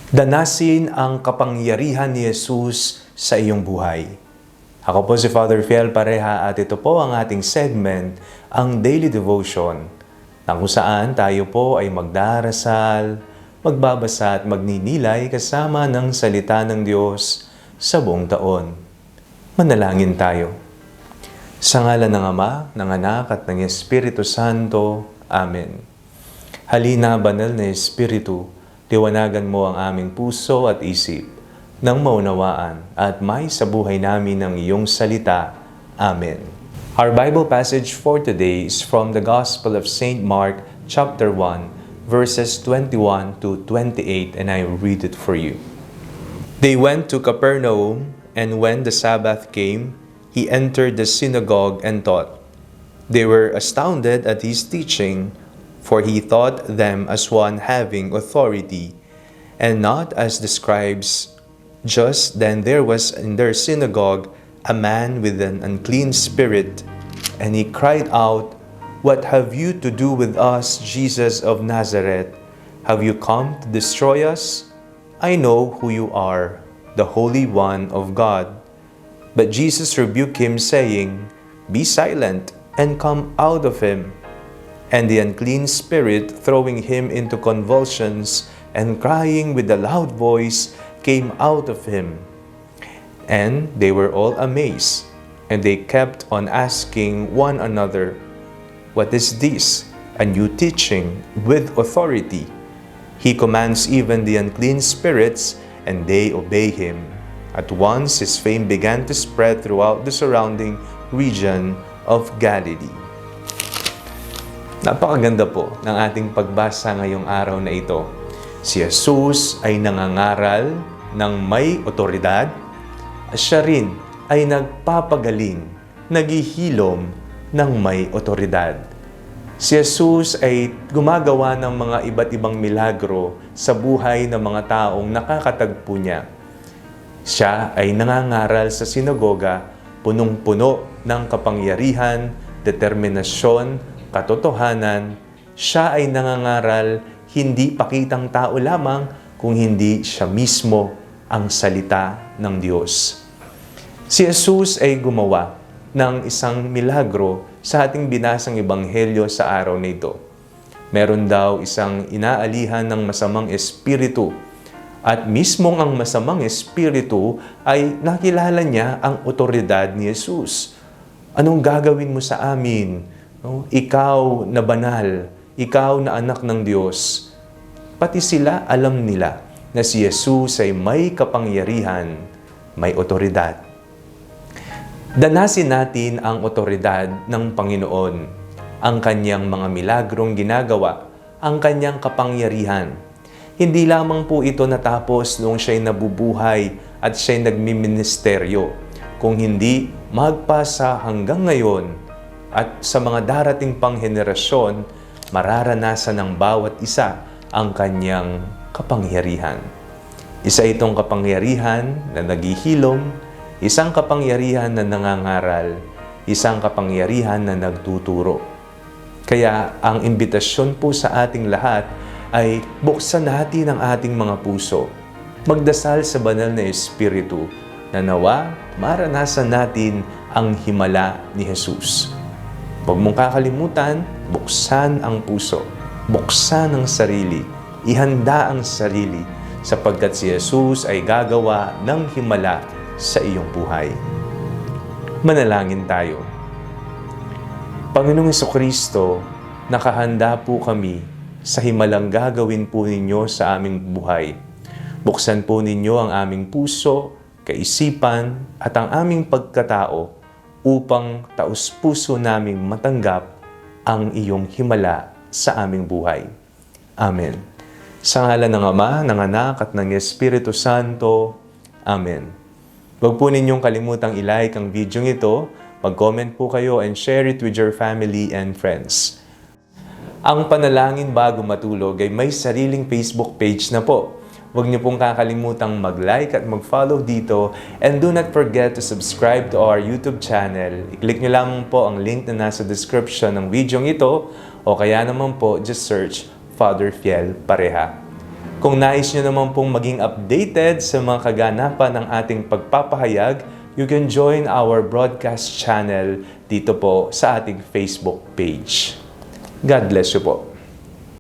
Danasin ang kapangyarihan ni Jesus sa iyong buhay. Ako po si Father Fiel Pareha at ito po ang ating segment, ang Daily Devotion, na kung saan tayo po ay magdarasal, magbabasa at magninilay kasama ng salita ng Diyos sa buong taon. Manalangin tayo. Sa ngalan ng Ama, ng Anak at ng Espiritu Santo. Amen. Halina, banal na Espiritu, liwanagan mo ang aming puso at isip nang maunawaan at may sa buhay namin ng iyong salita. Amen. Our Bible passage for today is from the Gospel of St. Mark, chapter 1, verses 21 to 28, and I read it for you. They went to Capernaum, and when the Sabbath came, he entered the synagogue and taught. They were astounded at his teaching, for he taught them as one having authority, and not as the scribes. Just then there was in their synagogue a man with an unclean spirit, and he cried out, "What have you to do with us, Jesus of Nazareth? Have you come to destroy us? I know who you are, the Holy One of God." But Jesus rebuked him, saying, "Be silent, and come out of him." And the unclean spirit, throwing him into convulsions and crying with a loud voice, came out of him. And they were all amazed, and they kept on asking one another, "What is this? A new teaching with authority. He commands even the unclean spirits, and they obey him." At once his fame began to spread throughout the surrounding region of Galilee. Napakaganda po ng ating pagbasa ngayong araw na ito. Si Jesus ay nangangaral ng may otoridad at siya rin ay nagpapagaling, naghihilom ng may otoridad. Si Jesus ay gumagawa ng mga iba't ibang milagro sa buhay ng mga taong nakakatagpo niya. Siya ay nangangaral sa sinagoga, punong-puno ng kapangyarihan, determinasyon, katotohanan. Siya ay nangangaral hindi pakitang tao lamang kung hindi siya mismo ang salita ng Diyos. Si Jesus ay gumawa ng isang milagro sa ating binasang ebanghelyo sa araw na ito. Meron daw isang inaalihan ng masamang espiritu at mismong ang masamang espiritu ay nakilala niya ang otoridad ni Jesus. Anong gagawin mo sa amin? Ikaw na banal, ikaw na anak ng Diyos. Pati sila alam nila na si Jesus ay may kapangyarihan, may otoridad. Danasin natin ang otoridad ng Panginoon, ang kanyang mga milagrong ginagawa, ang kanyang kapangyarihan. Hindi lamang po ito natapos noong siya'y nabubuhay at siya'y nagmiministeryo, kung hindi magpasa hanggang ngayon. At sa mga darating pang henerasyon, mararanasan ng bawat isa ang kanyang kapangyarihan. Isa itong kapangyarihan na naghihilom, isang kapangyarihan na nangangaral, isang kapangyarihan na nagtuturo. Kaya ang imbitasyon po sa ating lahat ay buksan natin ang ating mga puso. Magdasal sa banal na Espiritu na nawa maranasan natin ang himala ni Jesus. Huwag mong kakalimutan, buksan ang puso, buksan ang sarili, ihanda ang sarili, sapagkat si Jesus ay gagawa ng himala sa iyong buhay. Manalangin tayo. Panginoong Jesucristo, nakahanda po kami sa himalang gagawin po ninyo sa aming buhay. Buksan po ninyo ang aming puso, kaisipan, at ang aming pagkatao upang taus-puso naming matanggap ang iyong himala sa aming buhay. Amen. Sa ngalan ng Ama, ng Anak, at ng Espiritu Santo. Amen. Huwag po ninyong kalimutang i-like ang video ito, mag-comment po kayo, and share it with your family and friends. Ang Panalangin Bago Matulog ay may sariling Facebook page na po. Huwag niyo pong kakalimutang mag-like at mag-follow dito, and do not forget to subscribe to our YouTube channel. I-click niyo lamang po ang link na nasa description ng video ito, o kaya naman po just search Father Fiel Pareha. Kung nais nyo naman pong maging updated sa mga kaganapan ng ating pagpapahayag, you can join our broadcast channel dito po sa ating Facebook page. God bless you po.